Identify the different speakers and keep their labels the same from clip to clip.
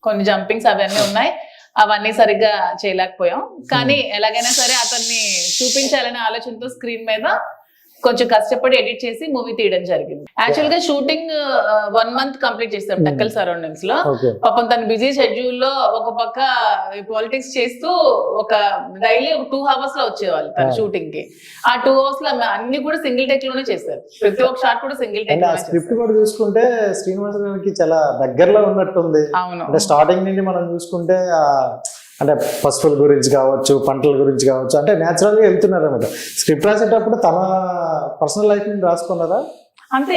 Speaker 1: కొన్ని జంపింగ్స్ అవన్నీ ఉన్నాయి, అవన్నీ సరిగ్గా చేయలేకపోయాం. కానీ ఎలాగైనా సరే అతన్ని చూపించాలనే ఆలోచనతో స్క్రీన్ మీద కొంచెం కష్టపడి ఎడిట్ చేసి మూవీ తీయడం జరిగింది. యాక్చువల్ గా షూటింగ్ 1 month కంప్లీట్ చేస్తాం టెక్కల్ సరౌండింగ్స్ లో. పాపం తన బిజీ షెడ్యూల్ లో ఒక పక్క పాలిటిక్స్ చేస్తూ ఒక డైలీ 2 hours లో వచ్చేవాళ్ళు తన షూటింగ్ కి. ఆ 2 hours లో అన్ని కూడా సింగిల్ టేక్ లోనే చేశారు, ప్రతి ఒక్క షాట్ కూడా సింగిల్ టేక్.
Speaker 2: స్క్రిప్ట్ కూడా చూసుకుంటే శ్రీనివాస్ గారికి చాలా దగ్గరలో ఉన్నట్టుంది.
Speaker 1: అవును,
Speaker 2: అంటే స్టార్టింగ్ నుండి మనం చూసుకుంటే అంటే పశువుల గురించి కావచ్చు, పంటల గురించి కావచ్చు, అంటే న్యాచురల్ గా వెళ్తున్నారు అనమాట. స్క్రిప్ట్ రాసేటప్పుడు తన పర్సనల్ లైఫ్ ని రాసుకున్నారా?
Speaker 1: అంతే,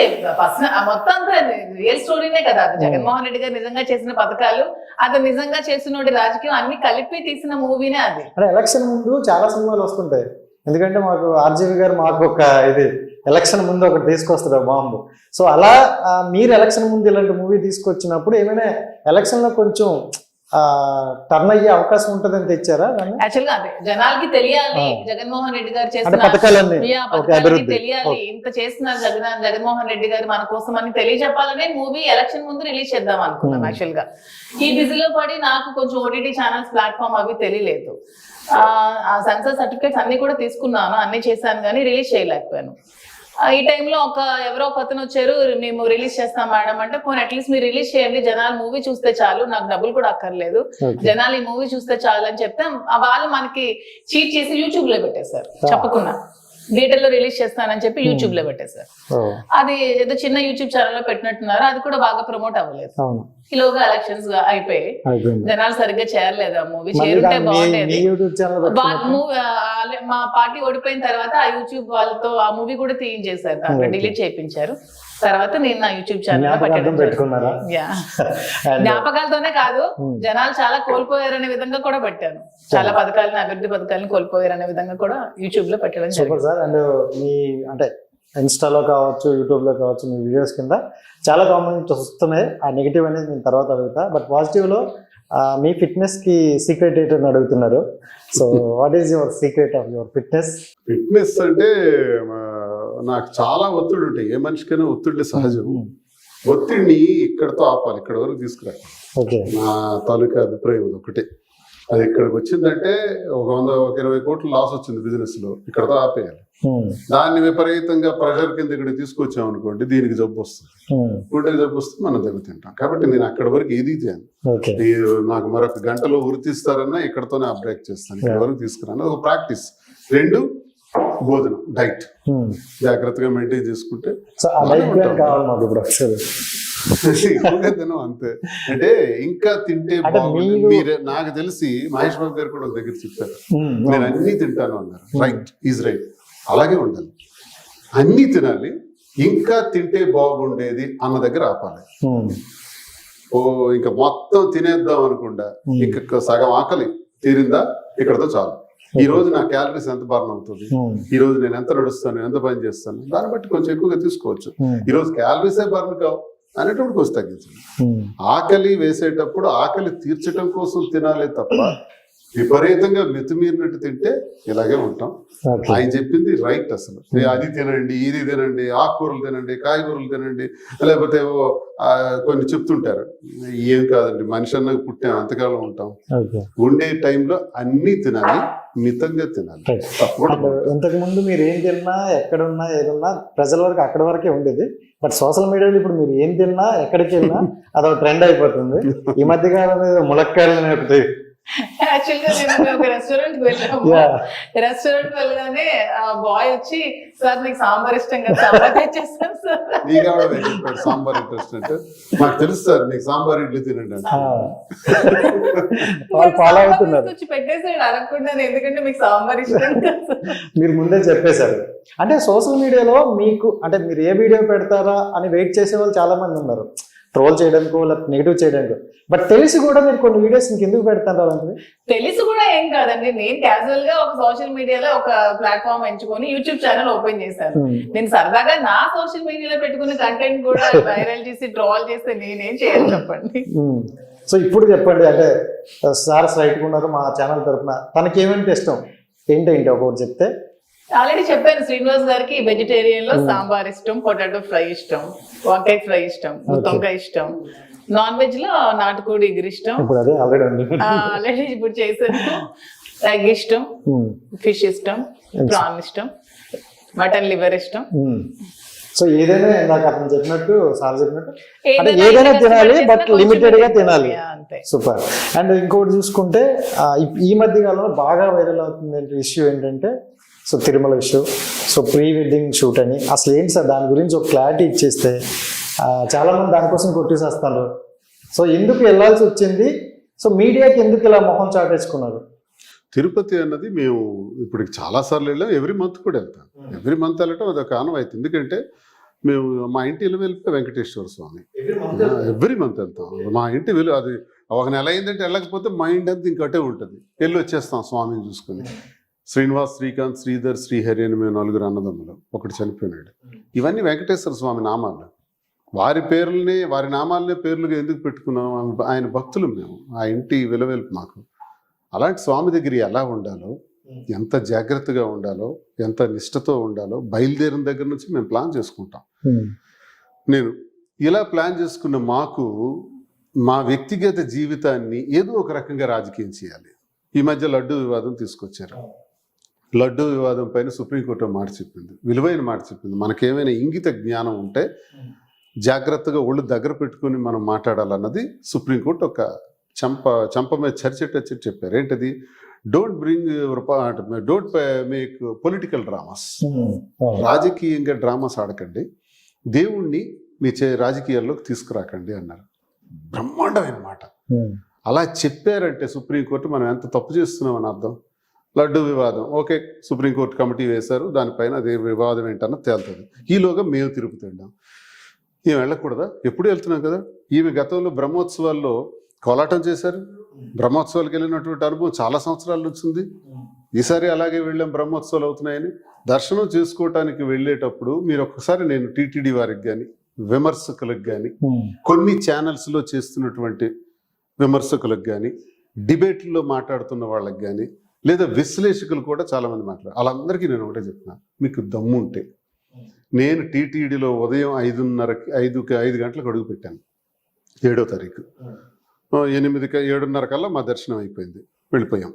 Speaker 1: మొత్తం అంతా రియల్ స్టోరీనే కదా. జగన్మోహన్ రెడ్డి గారు నిజంగా చేసిన పథకాలు, అతను నిజంగా చేసిన రాజకీయం అన్ని కలిపి తీసిన మూవీనే అది.
Speaker 2: అంటే ఎలక్షన్ ముందు చాలా సినిమాలు వస్తుంటాయి, ఎందుకంటే మాకు ఆర్జీవి గారు మాకు ఒక ఇది ఎలక్షన్ ముందు ఒకటి తీసుకొస్తారు బాంబు. సో అలా మీరు ఎలక్షన్ ముందు ఇలాంటి మూవీ తీసుకొచ్చినప్పుడు ఏమైనా ఎలక్షన్ లో కొంచెం టర్న్ అయ్యే అవకాశం ఉంటుందని తెచ్చారా?
Speaker 1: యాక్చువల్ గా అదే జనాలకి తెలియాలి, జగన్మోహన్ రెడ్డి గారు చేసిన
Speaker 2: పథకాలన్నీ
Speaker 1: తెలియాలి, ఇంత చేస్తున్నారు జగన్మోహన్ రెడ్డి గారు మన కోసం అని తెలియజెప్పాలనే మూవీ ఎలక్షన్ ముందు రిలీజ్ చేద్దాం అనుకున్నాం. యాక్చువల్ గా ఈ బిజీలో పడి నాకు కొంచెం ఓటీటీ ఛానల్స్ ప్లాట్ఫామ్ అవి తెలియలేదు. ఆ సెన్సర్ సర్టిఫికేట్స్ అన్ని కూడా తీసుకున్నాను, అన్ని చేశాను, కానీ రిలీజ్ చేయలేకపోయాను. ఈ టైంలో ఎవరో ఒక అతను వచ్చారు, మేము రిలీజ్ చేస్తాం మేడం అంటే, పోనీ అట్లీస్ట్ మీరు రిలీజ్ చేయండి, జనాలు మూవీ చూస్తే చాలు, నాకు డబ్బులు కూడా అక్కర్లేదు, జనాలు ఈ మూవీ చూస్తే చాలు అని చెప్తే వాళ్ళు మనకి చీట్ చేసి యూట్యూబ్ లో పెట్టేశారు. చెప్పకుండా థియేటర్ లో రిలీజ్ చేస్తానని చెప్పి యూట్యూబ్ లో పెట్టేశారు. అది ఏదో చిన్న యూట్యూబ్ ఛానల్ లో పెట్టినట్టున్నారు, అది కూడా బాగా ప్రమోట్ అవ్వలేదు. ఈలోగా ఎలక్షన్స్ అయిపోయి జనాలు సరిగ్గా చేరలేదు. ఆ మూవీ చేరుంటే బాగుండేది. మా పార్టీ ఓడిపోయిన తర్వాత ఆ యూట్యూబ్ వాళ్ళతో ఆ మూవీ కూడా తీయించేశారు, దాంట్లో డిలీట్ చేయించారు. తర్వాత నేను నా యూట్యూబ్ ఛానల్
Speaker 2: పెట్టుకున్నారా?
Speaker 1: జ్ఞాపకాలతోనే కాదు, జనాలు చాలా కోల్పోయారనే విధంగా కూడా పెట్టాను. చాలా పథకాలను, అభివృద్ధి పథకాలను కోల్పోయారనే విధంగా కూడా యూట్యూబ్ లో పెట్టడం జరిగింది.
Speaker 2: అండ్ మీ అంటే ఇన్స్టాలో కావచ్చు, యూట్యూబ్ లో కావచ్చు, మీ వీడియోస్ కింద చాలా కామెంట్స్ వస్తున్నాయి. ఆ నెగిటివ్ అనేది నేను తర్వాత అడుగుతా, బట్ పాజిటివ్ లో మీ ఫిట్నెస్ కి సీక్రెట్ ఏంటని అడుగుతున్నారు. So what is your secret of your fitness?
Speaker 3: Fitness అంటే నాకు చాలా ఒత్తిడి ఉంటాయి, ఏ మనిషికైనా ఒత్తిడి సహజం. ఒత్తిడిని ఇక్కడతో ఆపాలి, ఇక్కడ వరకు తీసుకురావాలి. నా తాలూకా అభిప్రాయం ఒకటే, అది ఇక్కడికి వచ్చిందంటే ఒక 120 కోట్లు లాస్ వచ్చింది బిజినెస్ లో, ఇక్కడతో ఆపేయాలి. దాన్ని విపరీతంగా ప్రెషర్ కింద ఇక్కడ తీసుకొచ్చాం అనుకోండి, దీనికి జబ్బు వస్తుంది, గుండెకి జబ్బు వస్తే మనం దెబ్బతింటాం. కాబట్టి నేను అక్కడి వరకు ఏది చేయను. నాకు మరొక గంటలో గుర్తిస్తారన్నా ఇక్కడతోనే ఆ బ్రేక్ చేస్తాను, ఇక్కడ వరకు తీసుకురాను. ఒక ప్రాక్టీస్. 2 భోజనం, డైట్ జాగ్రత్తగా మెయింటైన్ చేసుకుంటే తినం అంతే. అంటే ఇంకా తింటే మీరే, నాకు తెలిసి మహేష్ బాబు గారు కూడా ఒక దగ్గర చెప్పారు, నేను అన్ని తింటాను అన్నారు. రైట్ ఈజ్ రైట్, అలాగే ఉండాలి, అన్ని తినాలి. ఇంకా తింటే బాగుండేది అన్న దగ్గర ఆపాలి. ఇంకా మొత్తం తినేద్దాం అనుకుండా ఇంకా సగం ఆకలి తీరిందా, ఇక్కడతో చాలు. ఈ రోజు నా క్యాలరీస్ ఎంత బర్న్ అవుతుంది, ఈ రోజు నేను ఎంత నడుస్తాను, ఎంత పని చేస్తాను, దాన్ని బట్టి కొంచెం ఎక్కువగా తీసుకోవచ్చు. ఈ రోజు క్యాలరీసే బర్న్ కావు అనేటప్పుడు కొంచెం తగ్గించండి. ఆకలి వేసేటప్పుడు ఆకలి తీర్చడం కోసం తినాలే తప్ప విపరీతంగా మితిమీరినట్టు తింటే ఇలాగే ఉంటాం. ఆయన చెప్పింది రైట్. అసలు అది తినండి, ఇది తినండి, ఆకుకూరలు తినండి, కాయగూరలు తినండి, లేకపోతే కొన్ని చెప్తుంటారు. ఏం కాదండి, మనిషి అన్నది పుట్టాం, ఎంతకాలం ఉంటాం, ఉండే టైంలో అన్ని తినాలి, మితంగా తినాలి.
Speaker 2: ఇంతకు ముందు మీరు ఏం తిన్నా, ఎక్కడున్నా, ఏదన్నా ప్రజల వరకు అక్కడి వరకే ఉండేది. బట్ సోషల్ మీడియాలో ఇప్పుడు మీరు ఏం తిన్నా, ఎక్కడికి వెళ్ళినా అదొక ట్రెండ్ అయిపోతుంది. ఈ మధ్య కాలంలో ములక్కాయలు ఒకటి.
Speaker 1: యాక్చువల్ గా నేను ఒక రెస్టారెంట్ వెళ్ళాము, రెస్టారెంట్ వెళ్ళగానే ఆ బాయ్ వచ్చి, సార్ మీకు సాంబార్ ఇష్టం కదా, సాంబార్ తెచ్చేస్తాను సార్.
Speaker 3: సాంబార్ ఇంట్రెస్ట్ అంటే నాకు తెలుసు సార్, మీకు సాంబార్ ఇడ్లీ తినండి
Speaker 2: ఫాలో అవుతున్నారు.
Speaker 1: వచ్చి పెట్టేసాడు అడగకుండా, ఎందుకంటే మీకు సాంబార్ ఇష్టం కదా.
Speaker 2: మీరు ముందే చెప్పేశారు. అంటే సోషల్ మీడియాలో మీకు అంటే మీరు ఏ వీడియో పెడతారా అని వెయిట్ చేసే వాళ్ళు చాలా మంది ఉన్నారు, ట్రోల్ చేయడానికో లేకపోతే నెగిటివ్ చేయడానికో. బట్ తెలిసి కూడా మీరు కొన్ని వీడియోస్ ఇంకెందుకు పెడతారు అలాంటివి?
Speaker 1: తెలిసి కూడా ఏం కాదండి, నేను క్యాజువల్ గా ఒక సోషల్ మీడియాలో ఒక ప్లాట్ఫామ్ ఎంచుకొని యూట్యూబ్ ఛానల్ ఓపెన్ చేశాను. నేను సరదాగా నా సోషల్ మీడియాలో పెట్టుకున్న కంటెంట్ కూడా వైరల్ చేసి ట్రోల్ చేస్తే నేనేం చేయాలి చెప్పండి.
Speaker 2: సో ఇప్పుడు చెప్పండి, అంటే సార్ స్ట్రైట్ ఉన్నారు మా ఛానల్ తరఫున, తనకి ఏమంటే ఇష్టం ఏంటంటే ఒకటి చెప్తే.
Speaker 1: ఆల్రెడీ చెప్పాను, శ్రీనివాస్ గారికి వెజిటేరియన్ లో సాంబార్ ఇష్టం, పొటాటో ఫ్రై ఇష్టం, వంకాయ ఫ్రై ఇష్టం, గుత్తొంకాయ ఇష్టం, నాన్ వెజ్ లో నాటుకోడి ఎగురు ఇష్టం,
Speaker 2: ఇప్పుడు అదే ఆల్రెడీ ఉంది.
Speaker 1: ఆల్రెడీ ఇప్పుడు చేసాను. ఎగ్ ఇష్టం, ఫిష్ ఇష్టం, ప్రాన్ ఇష్టం, మటన్ లివర్ ఇష్టం.
Speaker 2: సో ఏదైనా నాకు అతను చెప్పినట్టు, సార్ చెప్పినట్టు అంటే
Speaker 1: ఏదైనా
Speaker 2: ఏదైనా
Speaker 1: ఇంకా
Speaker 2: తినాలి,
Speaker 1: చేసినా
Speaker 2: బట్
Speaker 1: కొంచెం
Speaker 2: లిమిటెడ్ గా తినాలి.
Speaker 1: అంతే.
Speaker 2: సూపర్. అండ్ ఇంకోటి చూసుకుంటే ఈ మధ్య కాలంలో బాగా వైరల్ అవుతుంది ఇష్యూ ఏంటంటే, so Tirumala issue, so pre wedding shoot అని. అసలు ఏంటి సార్ దాని గురించి ఒక క్లారిటీ ఇచ్చేస్తే, చాలా మంది దానికోసం కొట్టేసేస్తారు. సో ఎందుకు వెళ్ళాల్సి వచ్చింది, సో మీడియాకి ఎందుకు ఇలా మొహం చాటేసుకున్నారు?
Speaker 3: తిరుపతి అన్నది మేము ఇప్పుడు చాలా సార్లు వెళ్ళాం, ఎవ్రీ మంత్ కూడా వెళ్తాం. ఎవ్రీ మంత్ వెళ్ళటం అదొక ఆనవాయితీ. ఎందుకంటే మేము మా ఇంటి ఇల్లు వెళ్తే వెంకటేశ్వర స్వామి ఎవ్రీ మంత్ వెళ్తాం. మా ఇంటి విలువ అది ఒక నెల అయిందంటే వెళ్ళకపోతే మైండ్ అంతా ఇంకటే ఉంటుంది. వెళ్ళి వచ్చేస్తాం స్వామిని చూసుకుని. శ్రీనివాస్, శ్రీకాంత్, శ్రీధర్, శ్రీహరి అని మేము 4 అన్నదమ్ములు, ఒకటి చనిపోయినాడు. ఇవన్నీ వెంకటేశ్వర స్వామి నామాలు. వారి పేర్లని, వారి నామాలనే పేర్లుగా ఎందుకు పెట్టుకున్నాం? ఆయన భక్తులు మేము, ఆ ఇంటి విలువెల్పు మాకు. అలాంటి స్వామి దగ్గర ఎలా ఉండాలో, ఎంత జాగ్రత్తగా ఉండాలో, ఎంత నిష్ఠతో ఉండాలో బయలుదేరిన దగ్గర నుంచి మేము ప్లాన్ చేసుకుంటాం. నేను ఇలా ప్లాన్ చేసుకున్న మాకు మా వ్యక్తిగత జీవితాన్ని ఏదో ఒక రకంగా రాజకీయం చేయాలి. ఈ మధ్య లడ్డు వివాదం తీసుకొచ్చారు. లడ్డు వివాదం పైన సుప్రీంకోర్టు మాట చెప్పింది, విలువైన మాట చెప్పింది. మనకేమైనా ఇంగిత జ్ఞానం ఉంటే జాగ్రత్తగా ఒళ్ళు దగ్గర పెట్టుకుని మనం మాట్లాడాలన్నది సుప్రీంకోర్టు ఒక చంప మీద చర్చెట్టచ్చి చెప్పారు. ఏంటది? Don't make political dramas. రాజకీయంగా డ్రామాస్ ఆడకండి, దేవుణ్ణి మీ రాజకీయాల్లోకి తీసుకురాకండి అన్నారు. బ్రహ్మాండమైన మాట. అలా చెప్పారంటే సుప్రీంకోర్టు మనం ఎంత తప్పు చేస్తున్నామని అర్థం. లడ్డు వివాదం, ఓకే, సుప్రీంకోర్టు కమిటీ వేశారు, దానిపైన అదే వివాదం ఏంటన్నా తేలుతుంది. ఈలోగా మేము తిరుపతి వెళ్ళాం. ఈమె వెళ్ళకూడదా? ఎప్పుడు వెళ్తున్నాం కదా. ఈమె గతంలో బ్రహ్మోత్సవాల్లో కోలాటం చేశారు. బ్రహ్మోత్సవాలకు వెళ్ళినటువంటి అనుభవం చాలా సంవత్సరాల నుంచి ఉంది. ఈసారి అలాగే వెళ్ళాం, బ్రహ్మోత్సవాలు అవుతున్నాయని. దర్శనం చేసుకోవటానికి వెళ్ళేటప్పుడు మీరు ఒక్కసారి, నేను టీటీడీ వారికి కానీ, విమర్శకులకు కానీ, కొన్ని ఛానల్స్లో చేస్తున్నటువంటి విమర్శకులకు కానీ, డిబేట్లో మాట్లాడుతున్న వాళ్ళకి కానీ, లేదా విశ్లేషకులు కూడా చాలామంది మాట్లాడారు. వాళ్ళందరికీ నేను ఒకటే చెప్తున్నాను, మీకు దమ్ము ఉంటే. నేను టీటీడీలో ఉదయం 5 గంటలకు అడుగు పెట్టాను, 7వ తారీఖు. 7:30 కల్లా మా దర్శనం అయిపోయింది, వెళ్ళిపోయాం.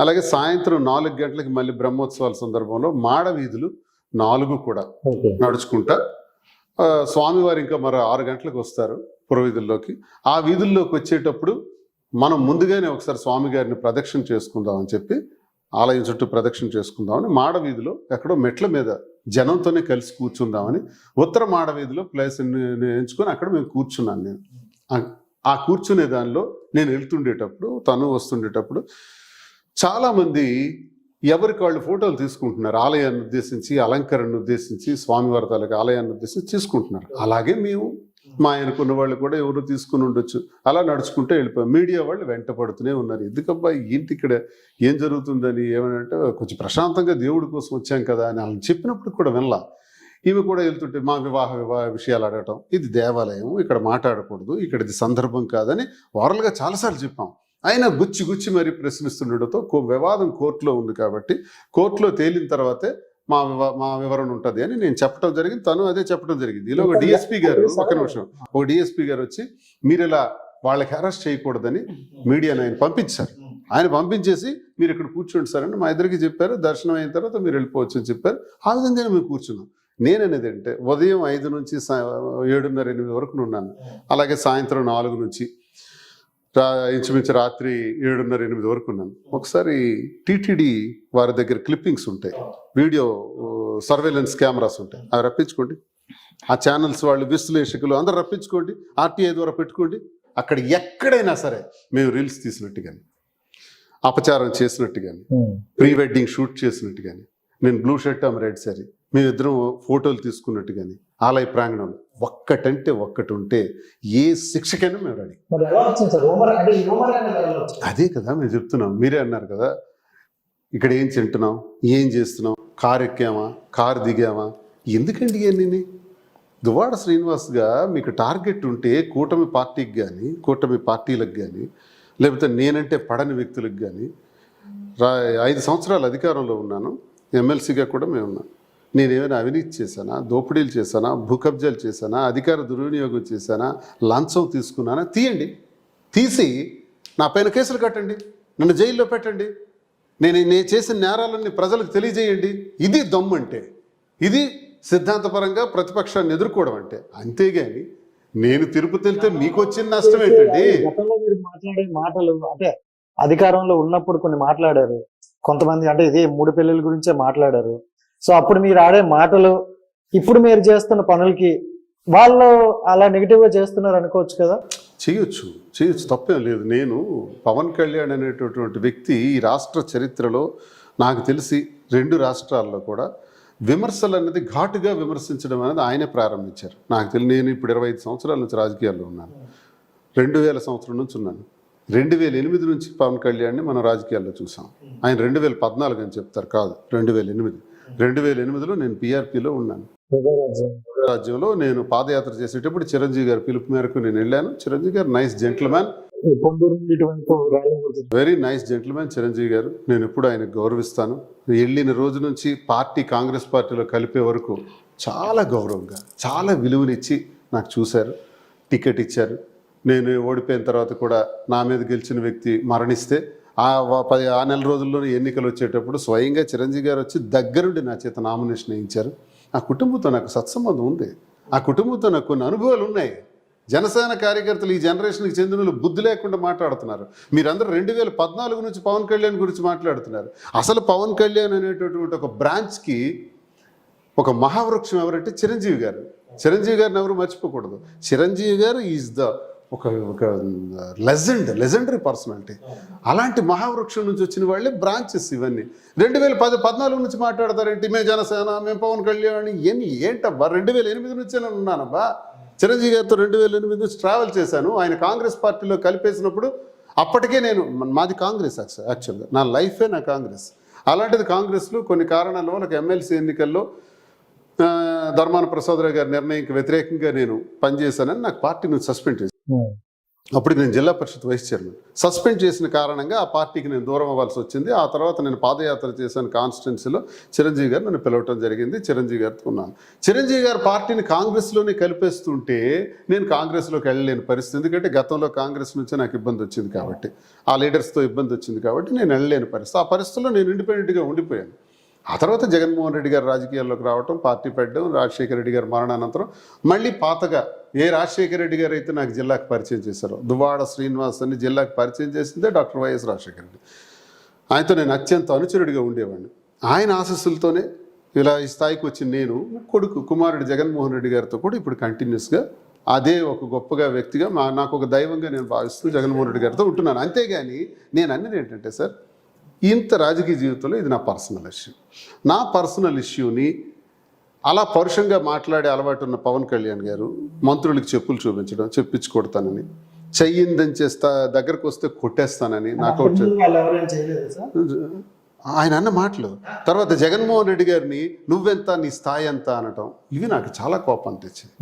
Speaker 3: అలాగే సాయంత్రం 4 గంటలకి మళ్ళీ బ్రహ్మోత్సవాల సందర్భంలో మాడ వీధులు 4 కూడా నడుచుకుంటా, స్వామివారు ఇంకా మరో 6 గంటలకు వస్తారు పురవీధుల్లోకి. ఆ వీధుల్లోకి వచ్చేటప్పుడు మనం ముందుగానే ఒకసారి స్వామి గారిని ప్రదక్షిణ చేసుకుందామని చెప్పి, ఆలయం చుట్టూ ప్రదక్షిణ చేసుకుందామని మాడ వీధిలో ఎక్కడో మెట్ల మీద జనంతోనే కలిసి కూర్చుందామని ఉత్తర మాడ వీధిలో ప్లేస్ ఎంచుకొని అక్కడ మేము కూర్చున్నాను. నేను ఆ కూర్చునే దానిలో నేను వెళ్తుండేటప్పుడు, తను వస్తుండేటప్పుడు చాలామంది ఎవరికి వాళ్ళు ఫోటోలు తీసుకుంటున్నారు. ఆలయాన్ని ఉద్దేశించి, అలంకరణను ఉద్దేశించి, స్వామివారి తాలూకు ఆలయాన్ని ఉద్దేశించి తీసుకుంటున్నారు. అలాగే మేము, మా అనుకున్న వాళ్ళు కూడా ఎవరు తీసుకుని ఉండొచ్చు. అలా నడుచుకుంటే వెళ్ళిపోయాం. మీడియా వాళ్ళు వెంట పడుతూనే ఉన్నారు. ఎందుకబ్బా ఏంటి ఇక్కడ ఏం జరుగుతుందని. ఏమనంటే కొంచెం ప్రశాంతంగా దేవుడి కోసం వచ్చాం కదా అని వాళ్ళని చెప్పినప్పుడు కూడా వినలా. ఈమె కూడా వెళ్తుంటే మా వివాహ విషయాలు అడగటం, ఇది దేవాలయం, ఇక్కడ మాట్లాడకూడదు, ఇక్కడ ఇది సందర్భం కాదని ఓరల్గా చాలాసార్లు చెప్పాం. అయినా గుచ్చి మరి ప్రశ్నిస్తుండటంతో వివాదం కోర్టులో ఉంది కాబట్టి కోర్టులో తేలిన తర్వాతే మా వివరణ ఉంటుంది అని నేను చెప్పడం జరిగింది. తను అదే చెప్పడం జరిగింది. ఇలా ఒక డిఎస్పీ గారు, ఒక నిమిషం, ఒక డిఎస్పీ గారు వచ్చి మీరు ఇలా వాళ్ళకి అరెస్ట్ చేయకూడదని మీడియాని ఆయన పంపించారు. ఆయన పంపించేసి మీరు ఇక్కడ కూర్చోండి సార్ అని మా ఇద్దరికి చెప్పారు. దర్శనం అయిన తర్వాత మీరు వెళ్ళిపోవచ్చు అని చెప్పారు. ఆ విధంగానే మేము కూర్చున్నాం. నేననేది అంటే ఉదయం 5 నుంచి 7:30, 8 వరకు ఉన్నాను. అలాగే సాయంత్రం 4 నుంచి ఇంచుమించు రాత్రి 7:30, 8 వరకు ఉన్నాను. ఒకసారి టీటీడీ వారి దగ్గర క్లిప్పింగ్స్ ఉంటాయి, వీడియో సర్వేలెన్స్ కెమెరాస్ ఉంటాయి, అవి రప్పించుకోండి. ఆ ఛానల్స్ వాళ్ళు, విశ్లేషకులు అందరూ రప్పించుకోండి, ఆర్టీఐ ద్వారా పెట్టుకోండి. అక్కడ ఎక్కడైనా సరే మేము రీల్స్ తీసినట్టు కానీ, అపచారం చేసినట్టు కానీ, ప్రీ వెడ్డింగ్ షూట్ చేసినట్టు కానీ, నేను బ్లూ షర్ట్ ఆమె రెడ్ సారీ, మేమిద్దరం ఫోటోలు తీసుకున్నట్టు కానీ, ఆలయ ప్రాంగణం ఒక్కటంటే ఒక్కటి ఉంటే ఏ శిక్షకైనా మేము రెడీ. అదే కదా మేము చెప్తున్నాం. మీరే అన్నారు కదా, ఇక్కడ ఏం తింటున్నాం, ఏం చేస్తున్నాం, కారు ఎక్కామా, కారు దిగామా, ఎందుకండి ఇవన్నీ? దువ్వాడ శ్రీనివాస్గా మీకు టార్గెట్ ఉంటే కూటమి పార్టీకి కానీ, కూటమి పార్టీలకు కానీ, లేకపోతే నేనంటే పడని వ్యక్తులకు కానీ, 5 సంవత్సరాలు అధికారంలో ఉన్నాను, ఎమ్మెల్సీగా కూడా మేము ఉన్నాం. నేనేమైనా అవినీతి చేశానా, దోపిడీలు చేశానా, భూకబ్జాలు చేశానా, అధికార దుర్వినియోగం చేశానా, లంచం తీసుకున్నానా? తీయండి, తీసి నా పైన కేసులు కట్టండి, నన్ను జైల్లో పెట్టండి, నేను చేసిన నేరాలన్నీ ప్రజలకు తెలియజేయండి. ఇది దమ్ము అంటే, ఇది సిద్ధాంతపరంగా ప్రతిపక్షాన్ని ఎదుర్కోవడం అంటే. అంతేగాని నేను తిరుపతి వెళ్తే మీకు వచ్చిన నష్టం ఏంటండి?
Speaker 2: గతంలో మీరు మాట్లాడే మాటలు అంటే అధికారంలో ఉన్నప్పుడు కొన్ని మాట్లాడారు, కొంతమంది అంటే ఇది 3 పెళ్లిళ్ళ గురించే మాట్లాడారు. సో అప్పుడు మీరు ఆడే మాటలు ఇప్పుడు మీరు చేస్తున్న పనులకి వాళ్ళు అలా నెగిటివ్ గా చేస్తున్నారు అనుకోవచ్చు కదా?
Speaker 3: చేయొచ్చు, తప్పేం లేదు. నేను పవన్ కళ్యాణ్ అనేటటువంటి వ్యక్తి ఈ రాష్ట్ర చరిత్రలో నాకు తెలిసి 2 రాష్ట్రాల్లో కూడా విమర్శలు అనేది ఘాటుగా విమర్శించడం అనేది ఆయనే ప్రారంభించారు. నాకు తెలియదు, నేను ఇప్పుడు 25 సంవత్సరాల నుంచి రాజకీయాల్లో ఉన్నాను. 2000 సంవత్సరం నుంచి ఉన్నాను. 2008 నుంచి పవన్ కళ్యాణ్ని మనం రాజకీయాల్లో చూసాం. ఆయన 2014 అని చెప్తారు, కాదు 2008. 2008లో నేను PRPలో ఉన్నాను. రాజ్యంలో నేను పాదయాత్ర చేసేటప్పుడు చిరంజీవి గారి పిలుపు మేరకు నేను వెళ్ళాను. చిరంజీవి గారు nice gentleman, very nice gentleman Chiranjeevi గారు. నేను ఎప్పుడు ఆయనకు గౌరవిస్తాను. వెళ్ళిన రోజు నుంచి పార్టీ కాంగ్రెస్ పార్టీలో కలిపే వరకు చాలా గౌరవంగా, చాలా విలువనిచ్చి నాకు చూశారు, టికెట్ ఇచ్చారు. నేను ఓడిపోయిన తర్వాత కూడా నా మీద గెలిచిన వ్యక్తి మరణిస్తే ఆ నెల రోజుల్లోనే ఎన్నికలు వచ్చేటప్పుడు స్వయంగా చిరంజీవి గారు వచ్చి దగ్గరుండి నా చేత నామినేషన్ వేయించారు. ఆ కుటుంబంతో నాకు సత్సంబంధం ఉంది. ఆ కుటుంబంతో నాకు కొన్ని అనుభవాలు ఉన్నాయి. జనసేన కార్యకర్తలు ఈ జనరేషన్కి చెందిన బుద్ధి లేకుండా మాట్లాడుతున్నారు. మీరందరూ 2014 నుంచి పవన్ కళ్యాణ్ గురించి మాట్లాడుతున్నారు. అసలు పవన్ కళ్యాణ్ అనేటటువంటి ఒక బ్రాంచ్కి ఒక మహావృక్షం ఎవరంటే చిరంజీవి గారు. చిరంజీవి గారిని ఎవరు మర్చిపోకూడదు. చిరంజీవి గారు ఈజ్ ద ఒక లెజెండరీ పర్సనాలిటీ. అలాంటి మహావృక్షం నుంచి వచ్చిన వాళ్ళే బ్రాంచెస్ ఇవన్నీ. 2014 నుంచి మాట్లాడతారేంటి? మేము జనసేన, మేము పవన్ కళ్యాణ్, ఇవన్నీ ఏంటబ్బా? 2008 నుంచే నేను ఉన్నానబ్బా. చిరంజీవి గారితో 2008 నుంచి ట్రావెల్ చేశాను. ఆయన కాంగ్రెస్ పార్టీలో కలిపేసినప్పుడు అప్పటికే మాది కాంగ్రెస్, యాక్చువల్గా నా లైఫే నా కాంగ్రెస్. అలాంటిది కాంగ్రెస్లో కొన్ని కారణాల వల్ల ఎమ్మెల్సీ ఎన్నికల్లో ధర్మాన ప్రసాదరావు గారి నిర్ణయంకి వ్యతిరేకంగా నేను పనిచేశానని నాకు పార్టీ నుంచి సస్పెండ్ చేశాను. అప్పుడు నేను జిల్లా పరిషత్ వైస్ చైర్మన్. సస్పెండ్ చేసిన కారణంగా ఆ పార్టీకి నేను దూరం అవ్వాల్సి వచ్చింది. ఆ తర్వాత నేను పాదయాత్ర చేశాను కాన్స్టిట్యున్సీలో. చిరంజీవి గారు నన్ను పిలవటం జరిగింది. చిరంజీవి గారితో ఉన్నాను. చిరంజీవి గారి పార్టీని కాంగ్రెస్లోనే కలిపేస్తుంటే నేను కాంగ్రెస్లోకి వెళ్ళలేని పరిస్థితి. ఎందుకంటే గతంలో కాంగ్రెస్ నుంచే నాకు ఇబ్బంది వచ్చింది కాబట్టి, ఆ లీడర్స్తో ఇబ్బంది వచ్చింది కాబట్టి నేను వెళ్ళలేని పరిస్థితి. ఆ పరిస్థితుల్లో నేను ఇండిపెండెంట్గా ఉండిపోయాను. ఆ తర్వాత జగన్మోహన్ రెడ్డి గారు రాజకీయాల్లోకి రావటం, పార్టీ పెట్టడం, రాజశేఖర రెడ్డి గారు మరణానంతరం మళ్ళీ పాతగా ఏ రాజశేఖర రెడ్డి గారు అయితే నాకు జిల్లాకు పరిచయం చేశారో, దువ్వాడ శ్రీనివాస్ అని జిల్లాకు పరిచయం చేసిందే డాక్టర్ వైఎస్ రాజశేఖర రెడ్డి. ఆయనతో నేను అత్యంత అనుచరుడిగా ఉండేవాడిని. ఆయన ఆశస్సులతోనే ఇలా ఈ స్థాయికి వచ్చిన నేను కుమారుడు జగన్మోహన్ రెడ్డి గారితో కూడా ఇప్పుడు కంటిన్యూస్గా అదే ఒక గొప్పగా వ్యక్తిగా నాకు ఒక దైవంగా నేను భావిస్తూ జగన్మోహన్ రెడ్డి గారితో ఉంటున్నాను. అంతేగాని నేను అన్నది ఏంటంటే సార్, ఇంత రాజకీయ జీవితంలో ఇది నా పర్సనల్ ఇష్యూ. నా పర్సనల్ ఇష్యూని అలా పరుషంగా మాట్లాడే అలవాటు ఉన్న పవన్ కళ్యాణ్ గారు మంత్రులకి చెప్పులు చూపించడం, చెప్పించి కొడతానని, చెయ్యిందని చేస్తా, దగ్గరకు వస్తే కొట్టేస్తానని నాకు ఆయన అన్న మాటలు. తర్వాత జగన్మోహన్ రెడ్డి గారిని నువ్వెంత, నీ స్థాయి ఎంత అనటం, ఇవి నాకు చాలా కోపాన్ని తెచ్చింది.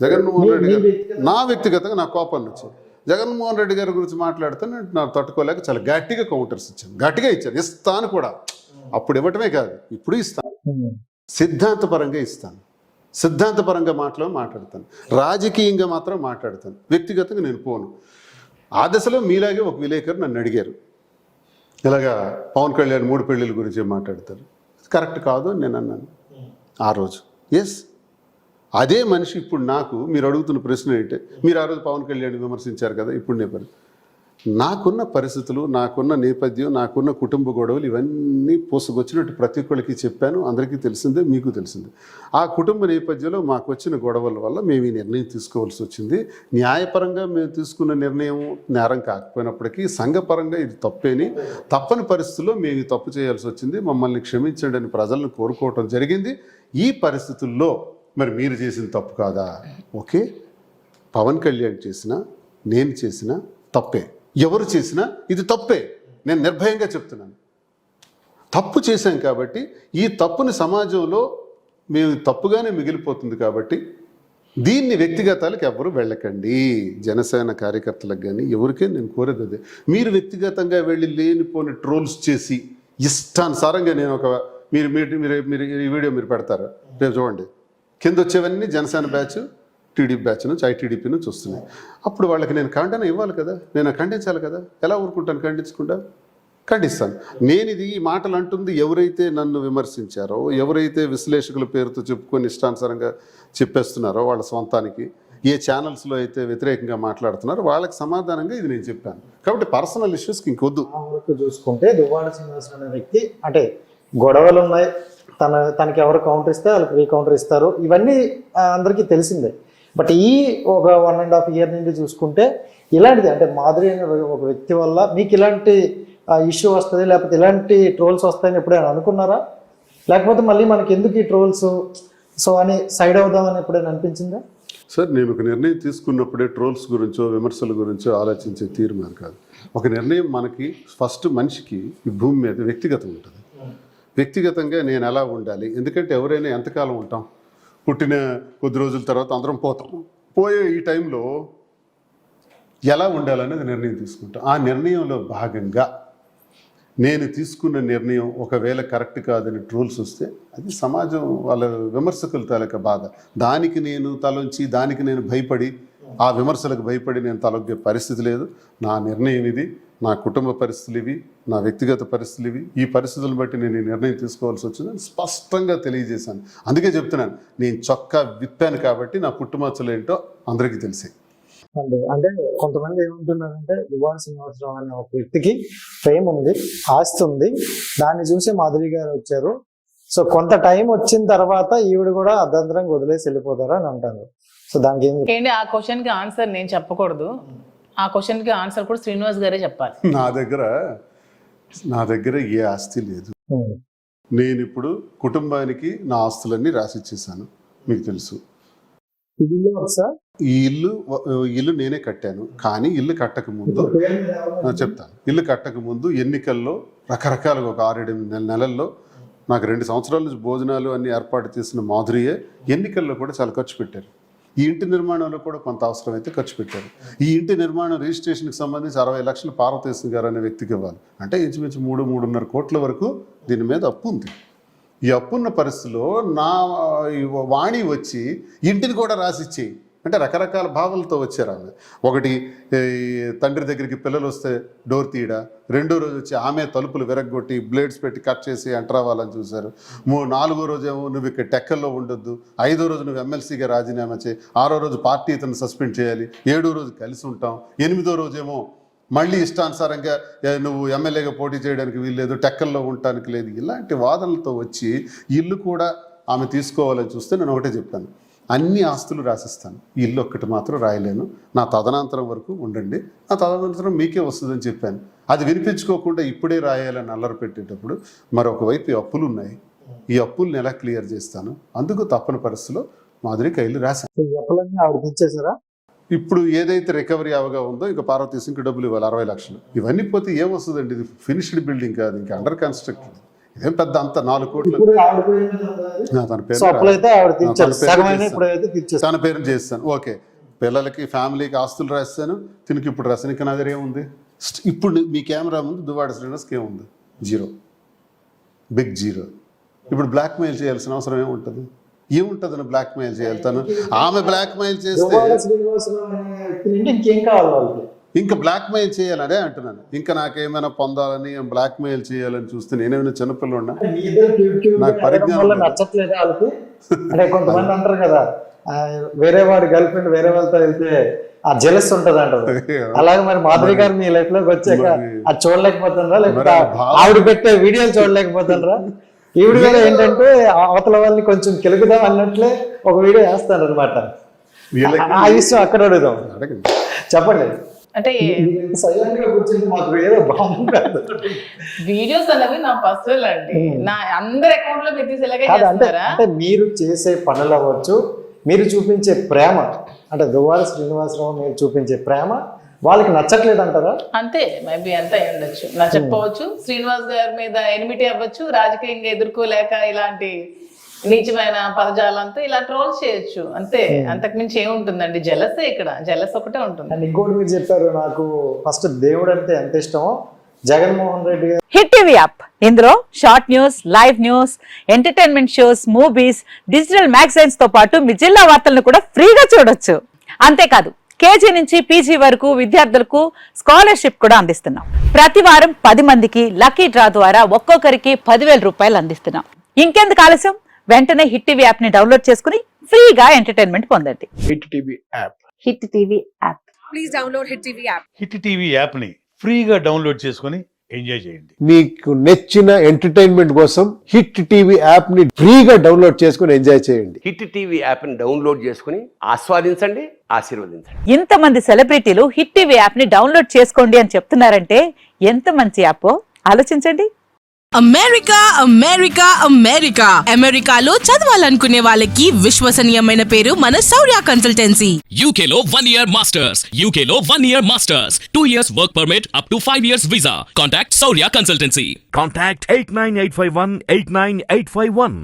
Speaker 3: జగన్మోహన్ రెడ్డి గారు నా వ్యక్తిగతంగా నాకు కోపాన్ని వచ్చింది. జగన్మోహన్ రెడ్డి గారి గురించి మాట్లాడితే నాకు తట్టుకోలేక చాలా గట్టిగా కౌంటర్స్ ఇచ్చాను. గట్టిగా ఇచ్చాను, ఇస్తాను కూడా. అప్పుడు ఇవ్వటమే కాదు, ఇప్పుడు ఇస్తాను. సిద్ధాంతపరంగా ఇస్తాను. సిద్ధాంతపరంగా మాట్లాడతాను. రాజకీయంగా మాత్రం మాట్లాడతాను. వ్యక్తిగతంగా నేను పోను. ఆ దశలో మీలాగే ఒక విలేకరు నన్ను అడిగారు, ఇలాగా పవన్ కళ్యాణ్ 3 పెళ్ళిళ్ళ గురించి మాట్లాడతారు, కరెక్ట్ కాదు అని నేను అన్నాను ఆ రోజు. ఎస్, అదే మనిషి ఇప్పుడు నాకు మీరు అడుగుతున్న ప్రశ్న ఏంటంటే, మీరు ఆ రోజు పవన్ కళ్యాణ్ విమర్శించారు కదా, ఇప్పుడు నాకున్న పరిస్థితులు, నాకున్న నేపథ్యం, నాకున్న కుటుంబ గొడవలు ఇవన్నీ పోసుకొచ్చినట్టు ప్రతి ఒక్కరికి చెప్పాను. అందరికీ తెలిసిందే, మీకు తెలిసిందే. ఆ కుటుంబ నేపథ్యంలో మాకు వచ్చిన గొడవల వల్ల మేము ఈ నిర్ణయం తీసుకోవాల్సి వచ్చింది. న్యాయపరంగా మేము తీసుకున్న నిర్ణయం నేరం కాకపోయినప్పటికీ సంఘపరంగా ఇది తప్పేని, తప్పని పరిస్థితుల్లో మేము ఈ తప్పు చేయాల్సి వచ్చింది, మమ్మల్ని క్షమించండి అని ప్రజలను కోరుకోవటం జరిగింది. ఈ పరిస్థితుల్లో మరి మీరు చేసిన తప్పు కాదా? ఓకే, పవన్ కళ్యాణ్ చేసినా నేను చేసినా తప్పే, ఎవరు చేసినా ఇది తప్పే. నేను నిర్భయంగా చెప్తున్నాను, తప్పు చేశాం కాబట్టి ఈ తప్పుని సమాజంలో మేము తప్పుగానే మిగిలిపోతుంది కాబట్టి దీన్ని వ్యక్తిగతాలకు ఎవరు వెళ్ళకండి. జనసేన కార్యకర్తలకు కానీ ఎవరికే నేను కోరేది అదే. మీరు వ్యక్తిగతంగా వెళ్ళి లేనిపోని ట్రోల్స్ చేసి ఇష్టానుసారంగా నేను ఒక మీరు మీరు మీరు మీరు ఈ వీడియో మీరు పెడతారు రేపు చూడండి, కింద వచ్చేవన్నీ జనసేన బ్యాచ్, టీడీపీ బ్యాచ్ నుంచి ఐటీడీపీ నుంచి వస్తున్నాయి. అప్పుడు వాళ్ళకి నేను ఖండన ఇవ్వాలి కదా, నేను ఖండించాలి కదా. ఎలా ఊరుకుంటాను? ఖండించకుండా ఖండిస్తాను. నేను ఇది ఈ మాటలు అంటుంది ఎవరైతే నన్ను విమర్శించారో, ఎవరైతే విశ్లేషకుల పేరుతో చెప్పుకొని ఇష్టానుసారంగా చెప్పేస్తున్నారో వాళ్ళ సొంతానికి, ఏ ఛానల్స్లో అయితే వ్యతిరేకంగా మాట్లాడుతున్నారో వాళ్ళకి సమాధానంగా ఇది నేను చెప్పాను. కాబట్టి పర్సనల్ ఇష్యూస్కి ఇంకొద్దు.
Speaker 2: చూసుకుంటే దువ్వాడ శ్రీనివాసరావు అనే వ్యక్తి అంటే గొడవలు ఉన్నాయి, తనకి ఎవరు కౌంటర్ ఇస్తే వాళ్ళకి రీకౌంటర్ ఇస్తారు, ఇవన్నీ అందరికీ తెలిసిందే. బట్ ఈ ఒక 1.5 year నుండి చూసుకుంటే ఇలాంటిది అంటే మాధురి అనే ఒక వ్యక్తి వల్ల మీకు ఇలాంటి ఇష్యూ వస్తుంది, లేకపోతే ఇలాంటి ట్రోల్స్ వస్తాయని ఎప్పుడైనా అనుకున్నారా? లేకపోతే మళ్ళీ మనకి ఎందుకు ఈ ట్రోల్స్ సో అని సైడ్ అవుదామని ఎప్పుడైనా అనిపించిందా?
Speaker 3: సార్, నేను ఒక నిర్ణయం తీసుకున్నప్పుడే ట్రోల్స్ గురించో విమర్శల గురించో ఆలోచించే తీర్మానం కాదు. ఒక నిర్ణయం మనకి ఫస్ట్ మనిషికి ఈ భూమి మీద వ్యక్తిగతం ఉంటుంది. వ్యక్తిగతంగా నేను ఎలా ఉండాలి, ఎందుకంటే ఎవరైనా ఎంతకాలం ఉంటాం, పుట్టిన కొద్ది రోజుల తర్వాత అందరం పోతాం. పోయే ఈ టైంలో ఎలా ఉండాలనేది నిర్ణయం తీసుకుంటాం. ఆ నిర్ణయంలో భాగంగా నేను తీసుకున్న నిర్ణయం ఒకవేళ కరెక్ట్ కాదని ట్రోల్స్ వస్తే అది సమాజం వాళ్ళ విమర్శకుల తాలూకా బాధ. దానికి నేను తలొంచి, దానికి నేను భయపడి, ఆ విమర్శలకు భయపడి నేను తలొగ్గే పరిస్థితి లేదు. నా నిర్ణయం ఇది, నా కుటుంబ పరిస్థితులు ఇవి, నా వ్యక్తిగత పరిస్థితులు ఇవి, ఈ పరిస్థితులను బట్టి నేను ఈ నిర్ణయం తీసుకోవాల్సి వచ్చిందని స్పష్టంగా తెలియజేశాను. అందుకే చెప్తున్నాను, నేను చొక్కా విప్పాను కాబట్టి నా పుట్టుమచ్చలు ఏంటో అందరికీ తెలిసాయి.
Speaker 2: అంటే కొంతమంది ఏమంటున్నారంటే దువ్వాడ శ్రీనివాసరావు అనే ఒక వ్యక్తికి ఫేమ్ ఉంది, ఆస్తి ఉంది, దాన్ని చూసి మాధురి గారు వచ్చారు, సో కొంత టైం వచ్చిన తర్వాత ఈవిడ కూడా అర్ధంతరంగా వదిలేసి వెళ్ళిపోతారు అని అంటారు. సో దానికి
Speaker 1: ఏంటి ఆ క్వశ్చన్ కి ఆన్సర్ నేను చెప్పకూడదు, ఆ క్వశ్చన్ కి ఆన్సర్ కూడా శ్రీనివాస్ గారే చెప్పాలి.
Speaker 3: నా దగ్గర ఏ ఆస్తి లేదు. నేను ఇప్పుడు కుటుంబానికి నా ఆస్తులన్నీ రాసిచ్చేసాను, మీకు తెలుసు. ఈ ఇల్లు నేనే కట్టాను, కానీ ఇల్లు కట్టక ముందు చెప్తాను. ఇల్లు కట్టక ముందు ఎన్నికల్లో రకరకాలుగా ఒక 6-8 నెలల్లో నాకు 2 సంవత్సరాల నుంచి భోజనాలు అన్ని ఏర్పాటు చేసిన మాధురియే ఎన్నికల్లో కూడా చాలా ఖర్చు పెట్టారు. ఈ ఇంటి నిర్మాణంలో కూడా కొంత అవసరమైతే ఖర్చు పెట్టారు. ఈ ఇంటి నిర్మాణం రిజిస్ట్రేషన్కి సంబంధించి 60 లక్షలు పార్వతీశం గారు అనే వ్యక్తికి ఇవ్వాలి. అంటే ఇంచుమించు 3-3.5 కోట్ల వరకు దీని మీద అప్పు ఉంది. ఈ అప్పున్న పరిస్థితిలో నా వాణి వచ్చి ఇంటిని కూడా రాసిచ్చేయి అంటే రకరకాల భావాలతో వచ్చారు ఆమె. ఒకటి తండ్రి దగ్గరికి పిల్లలు వస్తే డోర్ తీయడా, రెండో రోజు వచ్చి ఆమె తలుపులు విరగ్గొట్టి బ్లేడ్స్ పెట్టి కట్ చేసి ఎంటర్ అవ్వాలని చూశారు. 4వ రోజేమో నువ్వు ఇక్కడ టెక్కల్లో ఉండొద్దు, 5వ రోజు నువ్వు ఎమ్మెల్సీగా రాజీనామా చేయి, 6వ రోజు పార్టీ ఇతను సస్పెండ్ చేయాలి, 7వ రోజు కలిసి ఉంటాం, 8వ రోజేమో మళ్ళీ ఇష్టానుసారంగా నువ్వు ఎమ్మెల్యేగా పోటీ చేయడానికి వీల్లేదు, టెక్కల్లో ఉండటానికి లేదు. ఇలాంటి వాదనలతో వచ్చి ఇల్లు కూడా ఆమె తీసుకోవాలని చూస్తే నేను ఒకటే చెప్పాను, అన్ని ఆస్తులు రాసిస్తాను, ఇల్లు ఒక్కటి మాత్రం రాయలేను, నా తదనంతరం వరకు ఉండండి, నా తదనంతరం మీకే వస్తుందని చెప్పాను. అది వినిపించుకోకుండా ఇప్పుడే రాయాలని అల్లరి పెట్టేటప్పుడు మరొక వైపు ఈ అప్పులు ఉన్నాయి, ఈ అప్పుల్ని ఎలా క్లియర్ చేస్తాను, అందుకు తప్పని పరిస్థితిలో మాధురికి ఇల్లు రాశాను. ఇప్పుడు ఏదైతే రికవరీ అవగా ఉందో ఇంకా పార్వతీశంకి డబ్బులు ఇవ్వాలి 60 లక్షలు. ఇవన్నీ పోతే ఏమొస్తుందండి? ఇది ఫినిష్డ్ బిల్డింగ్ కాదు, ఇంకా అండర్ కన్స్ట్రక్టెడ్. ఇదేం పెద్ద అంత 4 కోట్లు తన పేరు చేస్తాను. ఓకే, పిల్లలకి ఫ్యామిలీకి ఆస్తులు రాస్తాను, తినికి ఇప్పుడు రాస్తాను. ఇంకా నా దగ్గర ఏముంది? ఇప్పుడు మీ కెమెరా ముందు దువ్వాడ శ్రీనివాస్కి ఏముంది? 0, బిగ్ 0. ఇప్పుడు బ్లాక్ మెయిల్ చేయాల్సిన అవసరం ఏముంటుంది? ఏముంటుంది బ్లాక్ మెయిల్ చేయాలి? తను ఆమె బ్లాక్ మెయిల్ చేస్తే ఇంకా బ్లాక్ మెయిల్ చేయాలనే అంటున్నాను. ఇంకా నాకేమైనా పొందాలని బ్లాక్ మెయిల్ చేయాలని చూస్తే నేనేమైనా చిన్నపిల్లన్నా? నాకు పరిజ్ఞానం
Speaker 2: నచ్చట్లేదు వాళ్ళకి. అంటే కొంతమంది అంటారు కదా, వేరే వాడి గర్ల్ ఫ్రెండ్ వేరే వాళ్ళతో వెళ్తే ఆ జెలస్ ఉంటది అంటారు. అలాగే మరి మాధురి గారు మీ లైఫ్ లోకి వచ్చాక అది చూడలేకపోతుండ్రా, లేకపోతే ఆవిడ పెట్టే వీడియోలు చూడలేకపోతుండ్రా? ఈవిడ కూడా ఏంటంటే అవతల వాళ్ళని కొంచెం కెలుగుదాం అన్నట్లే ఒక వీడియో వేస్తాను అనమాట. ఆ విషయం అక్కడ అడుగుదాం, చెప్పండి.
Speaker 1: అంటే వీడియోస్ అనేవి నా పర్సనల్ అండి, నా అందరి అకౌంట్ లో
Speaker 2: అంటే మీరు చేసే పనులు అవ్వచ్చు, మీరు చూపించే ప్రేమ, అంటే దువ్వాడ శ్రీనివాసరావు మీరు చూపించే ప్రేమ వాళ్ళకి నచ్చట్లేదు అంటారా?
Speaker 1: అంతే, మేబీ అంత అయి ఉండొచ్చు, నచ్చకపోవచ్చు. శ్రీనివాస్ గారి మీద ఎనిమిటీ అవ్వచ్చు, రాజకీయంగా ఎదుర్కోలేక ఇలాంటి నీచమైన పదజాలంతో ఇలా ట్రోల్స్ చేయొచ్చు, అంతే. అంతకుమించి ఏముంటుందండి? జలసే, ఇక్కడ జలస్ ఒకటే ఉంటుంది.
Speaker 2: ఇంకోటి మీరు చెప్పారు, నాకు ఫస్ట్ దేవుడు అంటే ఎంత ఇష్టమో జగన్మోహన్ రెడ్డి గారు
Speaker 4: హిట్ టీవీ యాప్ ఇందులో short news, live news, entertainment shows, movies, digital magazines తో పాటు మీ జిల్లా వార్తలను కూడా ఫ్రీగా చూడొచ్చు. అంతేకాదు కేజీ నుంచి పీజీ వరకు విద్యార్థులకు స్కాలర్షిప్ కూడా అందిస్తున్నాం. ప్రతి వారం 10 మందికి లక్కీ డ్రా ద్వారా ఒక్కొక్కరికి 10,000 రూపాయలు అందిస్తున్నాం. ఇంకెందుకు ఆలస్యం, వెంటనే హిట్ టీవీ యాప్ ని డౌన్లోడ్ చేసుకుని ఫ్రీగా ఎంటర్టైన్మెంట్ పొందండి.
Speaker 5: Hit TV app.
Speaker 4: Hit TV app.
Speaker 6: Please download Hit TV app.
Speaker 7: Hit TV యాప్ని ఫ్రీగా డౌన్లోడ్ చేసుకొని ఎంజాయ్ చేయండి.
Speaker 5: మీకు నచ్చిన ఎంటర్టైన్మెంట్ కోసం హిట్ టీవీ యాప్ ని ఫ్రీగా డౌన్లోడ్ చేసుకుని ఎంజాయ్ చేయండి.
Speaker 8: హిట్ టీవీ యాప్ని డౌన్లోడ్ చేసుకుని ఆస్వాదించండి, ఆశీర్వదించండి.
Speaker 4: ఇంతమంది సెలబ్రిటీలు హిట్ టీవీ యాప్ ని డౌన్లోడ్ చేసుకోండి అని చెప్తున్నారంటే ఎంత మంచి యాప్ ఆలోచించండి.
Speaker 6: అమెరికా అమెరికా అమెరికా అమెరికాలో చదవాలనుకునే వాళ్ళకి విశ్వసనీయమైన పేరు మన శౌర్య consultancy.
Speaker 9: UK Law 1 Year Masters. UK Law 1 Year Masters. 2 years work permit up to 5 years visa. Contact Saurya Consultancy.
Speaker 10: Contact 89851 89851.